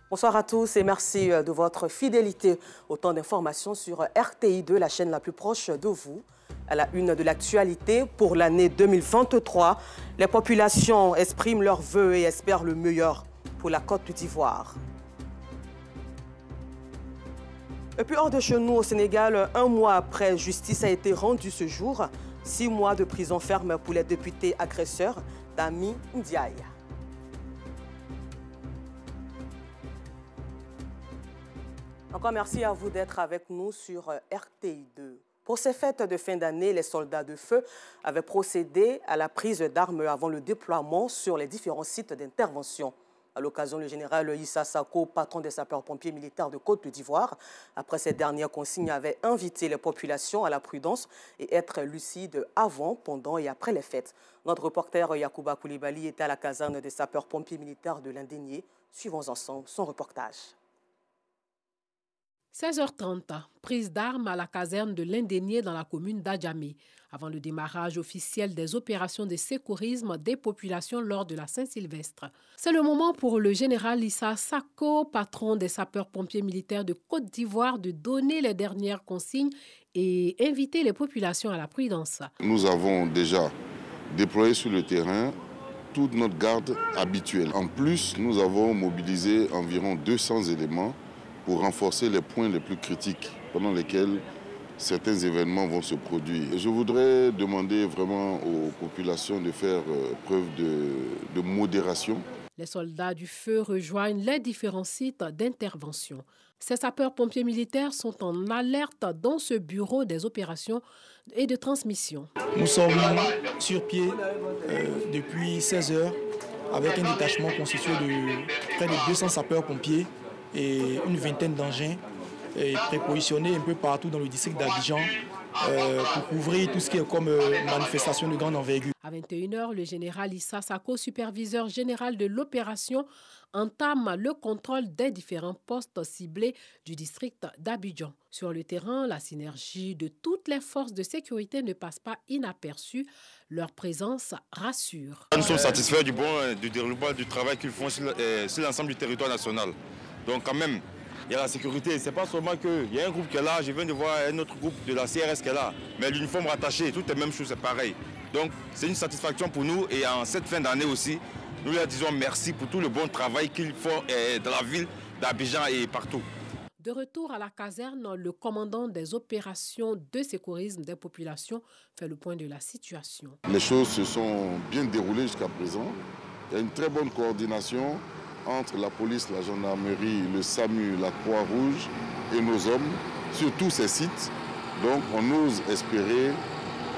Bonsoir à tous et merci de votre fidélité. Autant d'informations sur RTI2, la chaîne la plus proche de vous. À la une de l'actualité pour l'année 2023, les populations expriment leurs vœux et espèrent le meilleur pour la Côte d'Ivoire. Et puis hors de chez nous au Sénégal, un mois après, justice a été rendue ce jour. 6 mois de prison ferme pour les députés agresseurs d'Ami Ndiaye. Encore merci à vous d'être avec nous sur RTI2. Pour ces fêtes de fin d'année, les soldats de feu avaient procédé à la prise d'armes avant le déploiement sur les différents sites d'intervention. À l'occasion, le général Issa Sako, patron des sapeurs-pompiers militaires de Côte d'Ivoire, après ces dernières consignes, avait invité les populations à la prudence et être lucides avant, pendant et après les fêtes. Notre reporter Yacouba Koulibaly était à la caserne des sapeurs-pompiers militaires de l'Indénié. Suivons ensemble son reportage. 16h30, prise d'armes à la caserne de l'Indénié dans la commune d'Adjamé, avant le démarrage officiel des opérations de secourisme des populations lors de la Saint-Sylvestre. C'est le moment pour le général Issa Sako, patron des sapeurs-pompiers militaires de Côte d'Ivoire, de donner les dernières consignes et inviter les populations à la prudence. Nous avons déjà déployé sur le terrain toute notre garde habituelle. En plus, nous avons mobilisé environ 200 éléments pour renforcer les points les plus critiques pendant lesquels certains événements vont se produire. Et je voudrais demander vraiment aux populations de faire preuve de modération. Les soldats du feu rejoignent les différents sites d'intervention. Ces sapeurs-pompiers militaires sont en alerte dans ce bureau des opérations et de transmission. Nous sommes sur pied depuis 16 heures avec un détachement constitué de près de 200 sapeurs-pompiers et une vingtaine d'engins prépositionnés un peu partout dans le district d'Abidjan pour couvrir tout ce qui est comme manifestation de grande envergure. À 21h, le général Issa Sako, superviseur général de l'opération, entame le contrôle des différents postes ciblés du district d'Abidjan. Sur le terrain, la synergie de toutes les forces de sécurité ne passe pas inaperçue. Leur présence rassure. Nous sommes satisfaits du déroulement du travail qu'ils font sur l'ensemble du territoire national. Donc quand même, il y a la sécurité. Ce n'est pas seulement qu'il y a un groupe qui est là, je viens de voir un autre groupe de la CRS qui est là. Mais l'uniforme rattaché, tout est même chose, c'est pareil. Donc c'est une satisfaction pour nous et en cette fin d'année aussi, nous leur disons merci pour tout le bon travail qu'ils font dans la ville d'Abidjan et partout. De retour à la caserne, le commandant des opérations de secourisme des populations fait le point de la situation. Les choses se sont bien déroulées jusqu'à présent. Il y a une très bonne coordination entre la police, la gendarmerie, le SAMU, la Croix-Rouge et nos hommes sur tous ces sites. Donc on ose espérer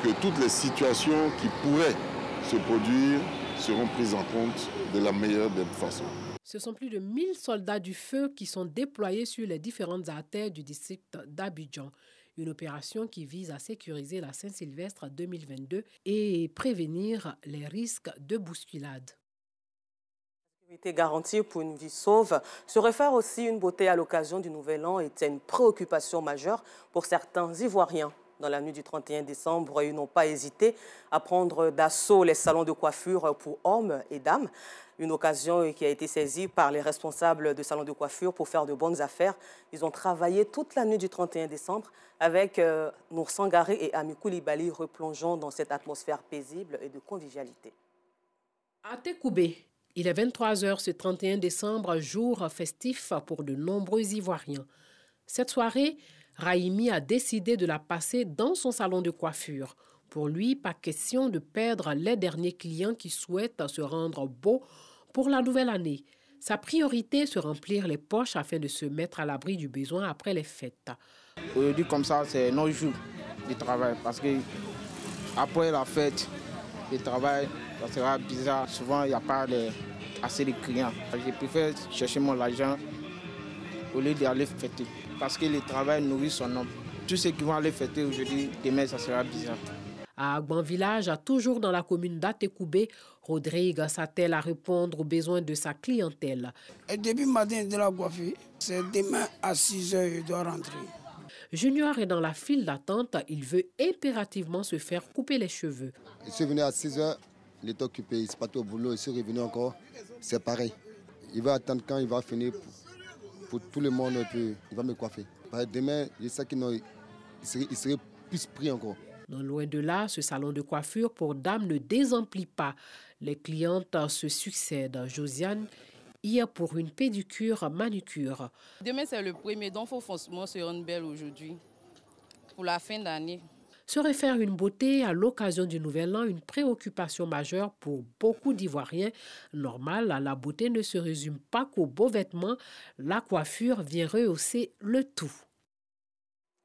que toutes les situations qui pourraient se produire seront prises en compte de la meilleure des façons. Ce sont plus de 1000 soldats du feu qui sont déployés sur les différentes artères du district d'Abidjan. Une opération qui vise à sécuriser la Saint-Sylvestre 2022 et prévenir les risques de bousculade. Garantie pour une vie sauve. Se refaire aussi une beauté à l'occasion du Nouvel An était une préoccupation majeure pour certains Ivoiriens. Dans la nuit du 31 décembre, ils n'ont pas hésité à prendre d'assaut les salons de coiffure pour hommes et dames. Une occasion qui a été saisie par les responsables de salons de coiffure pour faire de bonnes affaires. Ils ont travaillé toute la nuit du 31 décembre avec Nour Sangaré et Ami Koulibaly, replongeant dans cette atmosphère paisible et de convivialité. À Tekoubé, il est 23h ce 31 décembre, jour festif pour de nombreux Ivoiriens. Cette soirée, Raimi a décidé de la passer dans son salon de coiffure. Pour lui, pas question de perdre les derniers clients qui souhaitent se rendre beaux pour la nouvelle année. Sa priorité, c'est remplir les poches afin de se mettre à l'abri du besoin après les fêtes. Aujourd'hui, comme ça, c'est nos jours de travail parce que après la fête, le travail, ça sera bizarre. Souvent, il n'y a pas assez de clients. Je préfère chercher mon argent au lieu d'aller fêter. Parce que le travail nourrit son homme. Tous ceux qui vont aller fêter aujourd'hui, demain, ça sera bizarre. À Agban Village, toujours dans la commune d'Atekoubé, Rodrigue s'attelle à répondre aux besoins de sa clientèle. Et depuis matin de la coiffure, c'est demain à 6 h je dois rentrer. Junior est dans la file d'attente. Il veut impérativement se faire couper les cheveux. Je suis venu à 6 h, il est occupé, il n'est pas au boulot, il est revenu encore. C'est pareil. Il va attendre quand il va finir pour tout le monde, il va me coiffer. Demain, je sais qu'il serait plus pris encore. Non loin de là, ce salon de coiffure pour dames ne désemplit pas. Les clientes se succèdent. Josiane, hier pour une pédicure, manucure. Demain, c'est le premier, donc il faut forcément se rendre belle aujourd'hui, pour la fin d'année. Se refaire une beauté à l'occasion du Nouvel An, une préoccupation majeure pour beaucoup d'Ivoiriens. Normal, la beauté ne se résume pas qu'aux beaux vêtements. La coiffure vient rehausser le tout.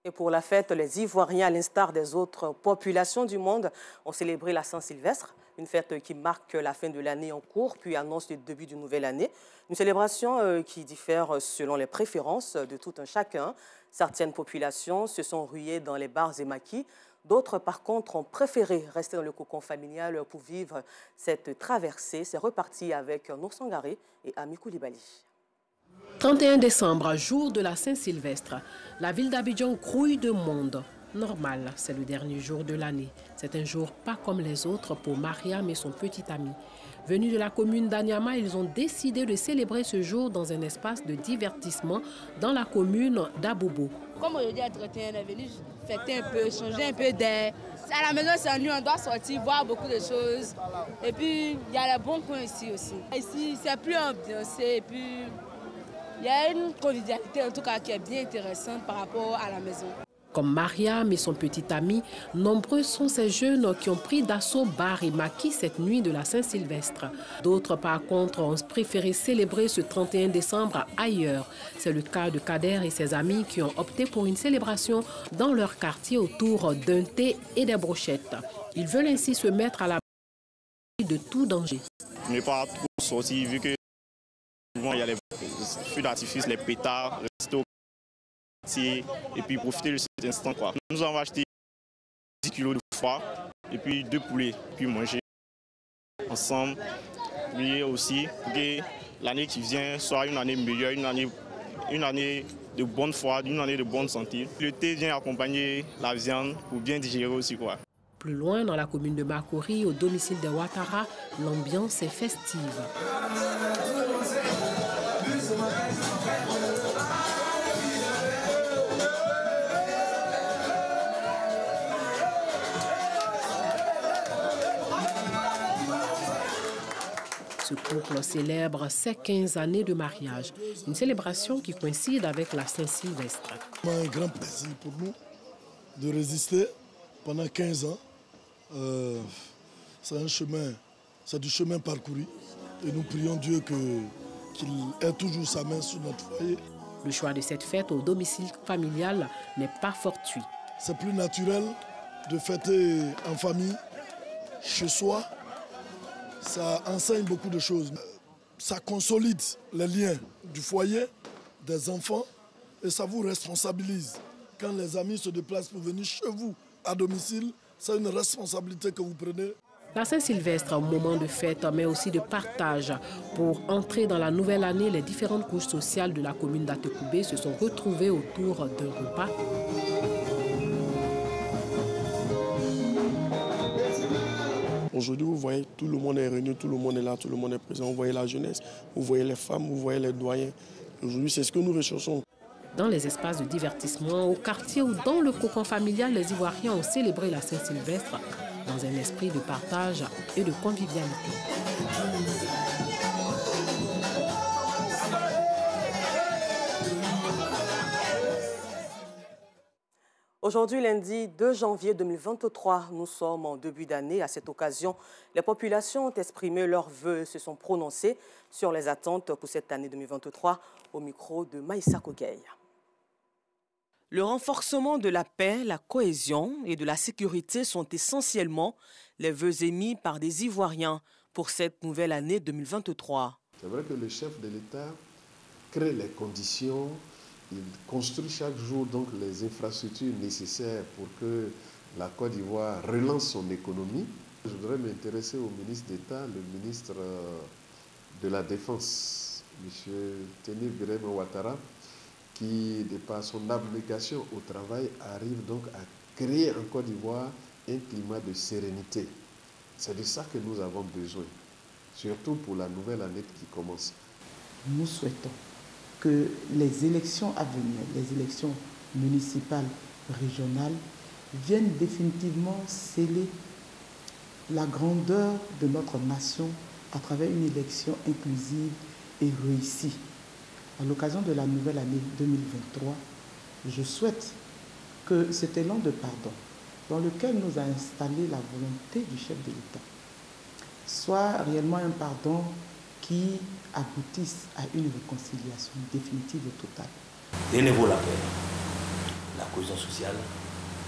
Et pour la fête, les Ivoiriens, à l'instar des autres populations du monde, ont célébré la Saint-Sylvestre, une fête qui marque la fin de l'année en cours, puis annonce le début d'une nouvelle année. Une célébration qui diffère selon les préférences de tout un chacun. Certaines populations se sont ruées dans les bars et maquis. D'autres, par contre, ont préféré rester dans le cocon familial pour vivre cette traversée. C'est reparti avec Nour Sangaré et Ami Koulibaly. 31 décembre, jour de la Saint-Sylvestre. La ville d'Abidjan grouille de monde. Normal, c'est le dernier jour de l'année. C'est un jour pas comme les autres pour Mariam et son petit ami. Venus de la commune d'Anyama, ils ont décidé de célébrer ce jour dans un espace de divertissement dans la commune d'Abobo. Comme aujourd'hui, à 31, on est venu fêter un peu, changer un peu d'air. À la maison, c'est ennuyeux, on doit sortir, voir beaucoup de choses. Et puis, il y a les bons coins ici aussi. Ici, c'est plus ambiancé et puis il y a une convivialité en tout cas qui est bien intéressante par rapport à la maison. Comme Mariam et son petit ami, nombreux sont ces jeunes qui ont pris d'assaut bar et maquis cette nuit de la Saint-Sylvestre. D'autres, par contre, ont préféré célébrer ce 31 décembre ailleurs. C'est le cas de Kader et ses amis qui ont opté pour une célébration dans leur quartier autour d'un thé et des brochettes. Ils veulent ainsi se mettre à l'abri de tout danger. Je n'ai pas trop sorti vu que souvent il y a les feux d'artifice, les pétards, rester au quartier et puis profiter de cet instant. Nous avons acheté 10 kilos de foie et puis 2 poulets, puis manger ensemble. Prier aussi pour que l'année qui vient soit une année meilleure, une année de bonne foi, une année de bonne santé. Le thé vient accompagner la viande pour bien digérer aussi. Plus loin, dans la commune de Makori, au domicile de Ouattara, l'ambiance est festive. Ce couple célèbre ses 15 années de mariage, une célébration qui coïncide avec la Saint-Sylvestre. C'est un grand plaisir pour nous de résister pendant 15 ans. C'est du chemin parcouru et nous prions Dieu qu'il ait toujours sa main sur notre foyer. Le choix de cette fête au domicile familial n'est pas fortuit. C'est plus naturel de fêter en famille, chez soi. Ça enseigne beaucoup de choses. Ça consolide les liens du foyer, des enfants, et ça vous responsabilise. Quand les amis se déplacent pour venir chez vous à domicile, c'est une responsabilité que vous prenez. La Saint-Sylvestre, un moment de fête, mais aussi de partage. Pour entrer dans la nouvelle année, les différentes couches sociales de la commune d'Atekoubé se sont retrouvées autour d'un repas. Aujourd'hui, vous voyez, tout le monde est réuni, tout le monde est là, tout le monde est présent. Vous voyez la jeunesse, vous voyez les femmes, vous voyez les doyens. Aujourd'hui, c'est ce que nous recherchons. Dans les espaces de divertissement, au quartier ou dans le cocon familial, les Ivoiriens ont célébré la Saint-Sylvestre dans un esprit de partage et de convivialité. Aujourd'hui, lundi 2 janvier 2023, nous sommes en début d'année. À cette occasion, les populations ont exprimé leurs vœux et se sont prononcées sur les attentes pour cette année 2023 au micro de Maïssa Kogay. Le renforcement de la paix, la cohésion et de la sécurité sont essentiellement les vœux émis par des Ivoiriens pour cette nouvelle année 2023. C'est vrai que le chef de l'État crée les conditions. Il construit chaque jour donc les infrastructures nécessaires pour que la Côte d'Ivoire relance son économie. Je voudrais m'intéresser au ministre d'État, le ministre de la Défense, M. Tenir Birame Ouattara, qui, de par son abnégation au travail, arrive donc à créer en Côte d'Ivoire un climat de sérénité. C'est de ça que nous avons besoin, surtout pour la nouvelle année qui commence. Nous souhaitons que les élections à venir, les élections municipales, régionales, viennent définitivement sceller la grandeur de notre nation à travers une élection inclusive et réussie. À l'occasion de la nouvelle année 2023, je souhaite que cet élan de pardon, dans lequel nous a installé la volonté du chef de l'État, soit réellement un pardon qui aboutisse à une réconciliation définitive et totale. De nouveau la paix, la cohésion sociale,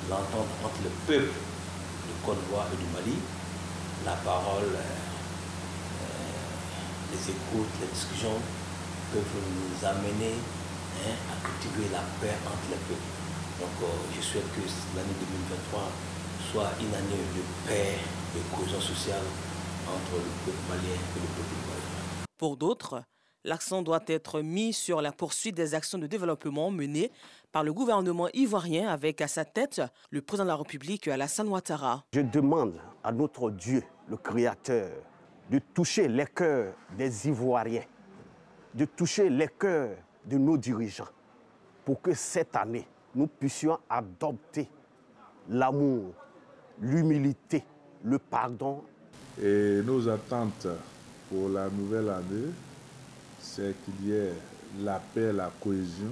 l'entente entre le peuple de Côte d'Ivoire et du Mali, la parole, les écoutes, les discussions peuvent nous amener à cultiver la paix entre les peuples. Donc je souhaite que l'année 2023 soit une année de paix et cohésion sociale entre le peuple malien et le peuple ivoirien. Pour d'autres, l'accent doit être mis sur la poursuite des actions de développement menées par le gouvernement ivoirien avec à sa tête le président de la République, Alassane Ouattara. Je demande à notre Dieu, le Créateur, de toucher les cœurs des Ivoiriens, de toucher les cœurs de nos dirigeants, pour que cette année, nous puissions adopter l'amour, l'humilité, le pardon. Et nos attentes pour la nouvelle année, c'est qu'il y ait la paix, la cohésion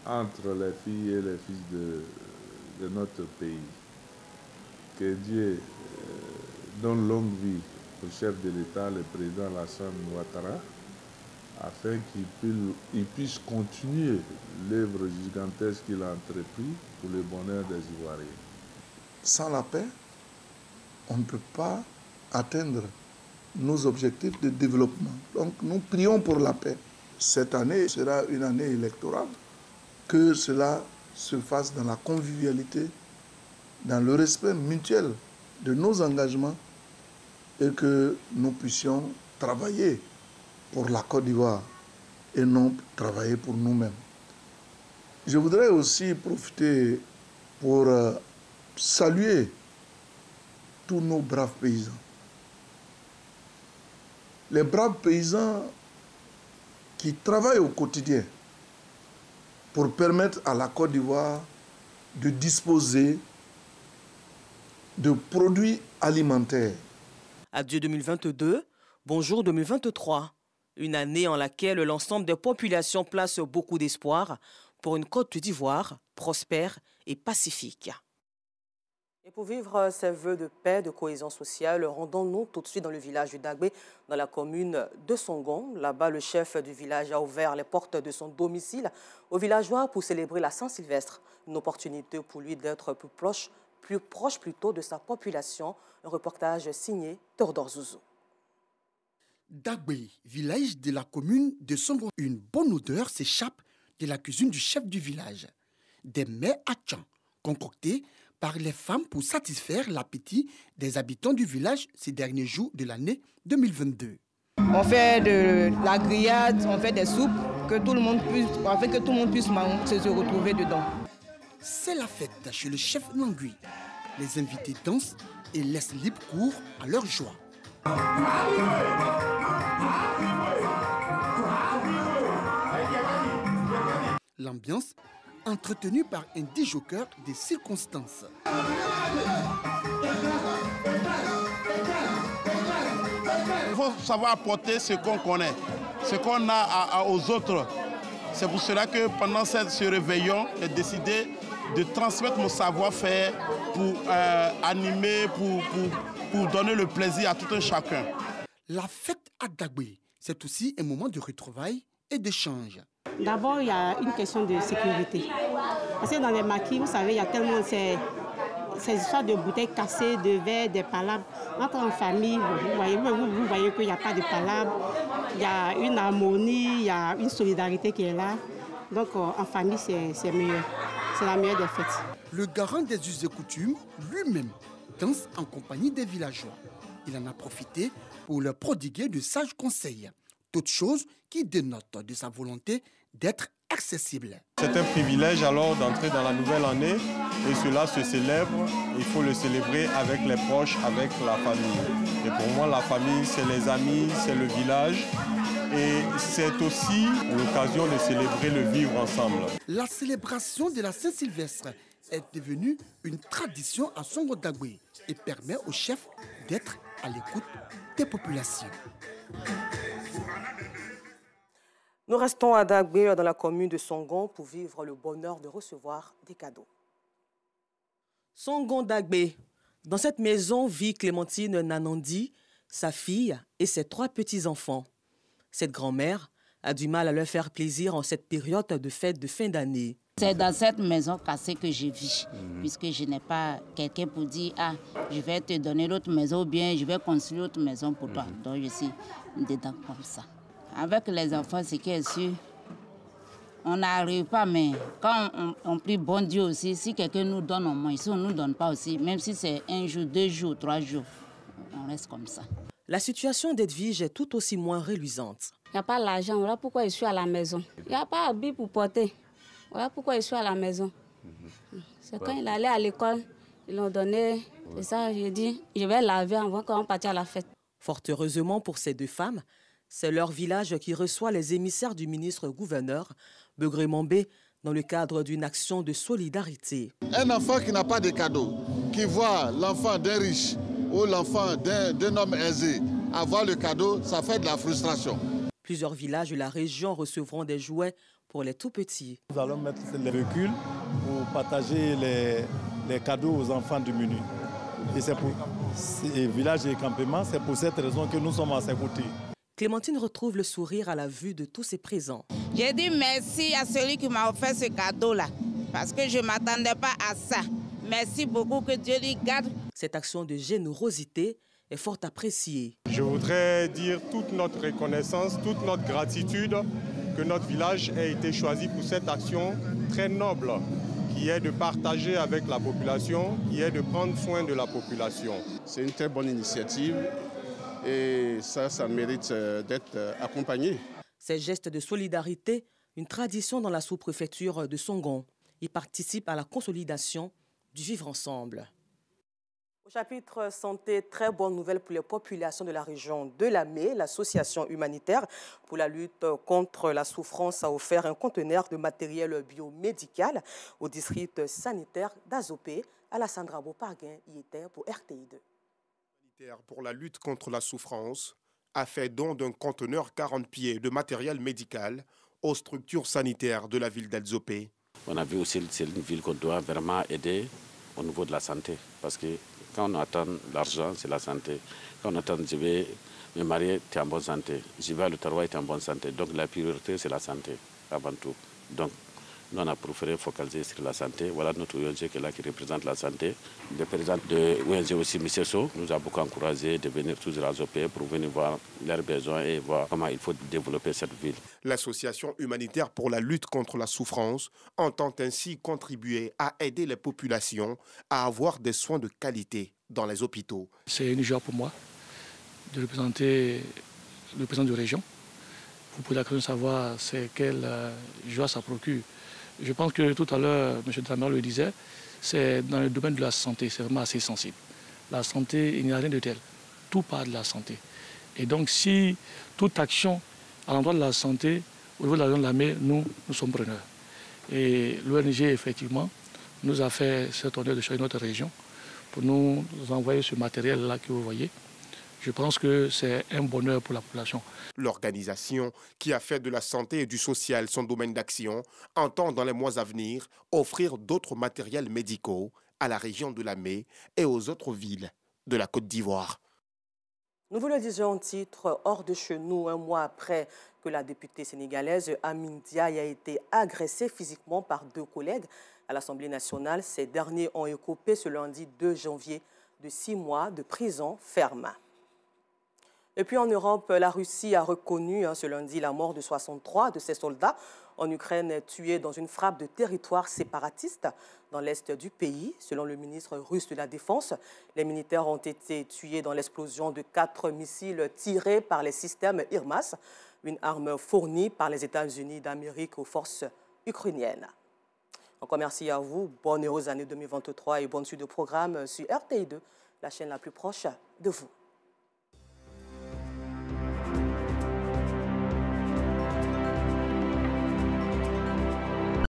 entre les filles et les fils de notre pays. Que Dieu donne longue vie au chef de l'État, le président Alassane Ouattara, afin qu'il puisse continuer l'œuvre gigantesque qu'il a entrepris pour le bonheur des Ivoiriens. Sans la paix, on ne peut pas atteindre nos objectifs de développement. Donc nous prions pour la paix. Cette année sera une année électorale. Que cela se fasse dans la convivialité, dans le respect mutuel de nos engagements et que nous puissions travailler pour la Côte d'Ivoire et non travailler pour nous-mêmes. Je voudrais aussi profiter pour saluer tous nos braves paysans. Les braves paysans qui travaillent au quotidien pour permettre à la Côte d'Ivoire de disposer de produits alimentaires. Adieu 2022, bonjour 2023. Une année en laquelle l'ensemble des populations place beaucoup d'espoir pour une Côte d'Ivoire prospère et pacifique. Et pour vivre ces vœux de paix, de cohésion sociale, rendons-nous tout de suite dans le village du Dagbé, dans la commune de Songon. Là-bas, le chef du village a ouvert les portes de son domicile aux villageois pour célébrer la Saint-Sylvestre. Une opportunité pour lui d'être plus proche plutôt de sa population. Un reportage signé Théodore Zouzou. Dagbé, village de la commune de Songon. Une bonne odeur s'échappe de la cuisine du chef du village. Des mets hachants concoctés par les femmes pour satisfaire l'appétit des habitants du village ces derniers jours de l'année 2022. On fait de la grillade, on fait des soupes, que tout le monde puisse se retrouver dedans. C'est la fête chez le chef Nangui. Les invités dansent et laissent libre cours à leur joie. L'ambiance entretenue par un disjockeur des circonstances. Il faut savoir apporter ce qu'on connaît, ce qu'on a aux autres. C'est pour cela que pendant ce réveillon, j'ai décidé de transmettre mon savoir-faire pour animer, pour donner le plaisir à tout un chacun. La fête à Dagbé, c'est aussi un moment de retrouvailles et d'échange. D'abord, il y a une question de sécurité. Parce que dans les maquis, vous savez, il y a tellement ces histoires de bouteilles cassées, de verres, des palabres. Entre en famille, vous voyez qu'il n'y a pas de palabres. Il y a une harmonie, il y a une solidarité qui est là. Donc, en famille, c'est meilleur. C'est la meilleure des fêtes. Le garant des us et coutumes, lui-même, danse en compagnie des villageois. Il en a profité pour leur prodiguer de sages conseils. Toute chose qui dénote de sa volonté d'être accessible. C'est un privilège alors d'entrer dans la nouvelle année et cela se célèbre. Il faut le célébrer avec les proches, avec la famille. Et pour moi, la famille, c'est les amis, c'est le village. Et c'est aussi l'occasion de célébrer le vivre ensemble. La célébration de la Saint-Sylvestre est devenue une tradition à Songo-Dagbe et permet aux chefs d'être à l'écoute des populations. Nous restons à Dagbe, dans la commune de Songon, pour vivre le bonheur de recevoir des cadeaux. Songon Dagbe. Dans cette maison vit Clémentine Nanandi, sa fille et ses 3 petits-enfants. Cette grand-mère a du mal à leur faire plaisir en cette période de fête de fin d'année. C'est dans cette maison cassée que je vis, puisque je n'ai pas quelqu'un pour dire « Ah, je vais te donner l'autre maison » ou bien « Je vais construire l'autre maison pour toi ». Donc je suis dedans comme ça. Avec les enfants, ce qui est sûr, on n'arrive pas, mais quand on prie bon Dieu aussi, si quelqu'un nous donne au moins, si on ne nous donne pas aussi, même si c'est 1 jour, 2 jours, 3 jours, on reste comme ça. La situation d'Edwige est tout aussi moins reluisante. Il n'y a pas l'argent, voilà pourquoi je suis à la maison. Il n'y a pas d'habit pour porter, voilà pourquoi je suis à la maison. C'est quand il allait à l'école, ils l'ont donné, c'est ça, j'ai dit, je vais laver avant qu'on parte à la fête. Fort heureusement pour ces 2 femmes, c'est leur village qui reçoit les émissaires du ministre-gouverneur, Begré Mambé, dans le cadre d'une action de solidarité. Un enfant qui n'a pas de cadeau, qui voit l'enfant d'un riche ou l'enfant d'un homme aisé avoir le cadeau, ça fait de la frustration. Plusieurs villages de la région recevront des jouets pour les tout-petits. Nous allons mettre les véhicules pour partager les cadeaux aux enfants démunis. Et c'est pour ces villages et campements, c'est pour cette raison que nous sommes à ses côtés. Clémentine retrouve le sourire à la vue de tous ses présents. J'ai dit merci à celui qui m'a offert ce cadeau-là, parce que je ne m'attendais pas à ça. Merci beaucoup, que Dieu lui garde. Cette action de générosité est fort appréciée. Je voudrais dire toute notre reconnaissance, toute notre gratitude que notre village ait été choisi pour cette action très noble, qui est de partager avec la population, qui est de prendre soin de la population. C'est une très bonne initiative et ça mérite d'être accompagné. Ces gestes de solidarité, une tradition dans la sous-préfecture de Songon. Ils participent à la consolidation du vivre ensemble. Au chapitre santé, très bonne nouvelle pour les populations de la région de Lamé. L'association humanitaire pour la lutte contre la souffrance a offert un conteneur de matériel biomédical au district sanitaire d'Azopé. Alassane Boparguin y était pour RTI2. Humanitaire pour la lutte contre la souffrance a fait don d'un conteneur 40 pieds de matériel médical aux structures sanitaires de la ville d'Azopé. On a vu aussi que c'est une ville qu'on doit vraiment aider au niveau de la santé, parce que quand on attend l'argent, c'est la santé. Quand on attend je vais me marier, tu es en bonne santé. Je vais à le travail, tu es en bonne santé. Donc la priorité, c'est la santé avant tout. Donc nous, on a préféré focaliser sur la santé. Voilà notre ONG qui est là, qui représente la santé. Le président de l'ONG aussi, M. So, nous a beaucoup encouragé de venir tous à Azopé pour venir voir leurs besoins et voir comment il faut développer cette ville. L'association humanitaire pour la lutte contre la souffrance entend ainsi contribuer à aider les populations à avoir des soins de qualité dans les hôpitaux. C'est une joie pour moi de représenter le président de la région. Vous pouvez la question de savoir c'est quelle joie ça procure. Je pense que tout à l'heure, M. Dramer le disait, c'est dans le domaine de la santé, c'est vraiment assez sensible. La santé, il n'y a rien de tel. Tout part de la santé. Et donc, si toute action à l'endroit de la santé, au niveau de la région de Lamé, nous sommes preneurs. Et l'ONG, effectivement, nous a fait cet honneur de choisir notre région pour nous envoyer ce matériel-là que vous voyez. Je pense que c'est un bonheur pour la population. L'organisation, qui a fait de la santé et du social son domaine d'action, entend dans les mois à venir offrir d'autres matériels médicaux à la région de Lamé et aux autres villes de la Côte d'Ivoire. Nous vous le disions en titre, hors de chez nous, un mois après que la députée sénégalaise Amine Diaye a été agressée physiquement par 2 collègues à l'Assemblée nationale. Ces derniers ont écopé ce lundi 2 janvier de 6 mois de prison ferme. Et puis en Europe, la Russie a reconnu ce lundi la mort de 63 de ses soldats en Ukraine tués dans une frappe de territoire séparatiste dans l'est du pays. Selon le ministre russe de la Défense, les militaires ont été tués dans l'explosion de 4 missiles tirés par les systèmes HIMARS, une arme fournie par les États-Unis d'Amérique aux forces ukrainiennes. Encore merci à vous, bonne heureuse année 2023 et bonne suite de programme sur RTI2, la chaîne la plus proche de vous.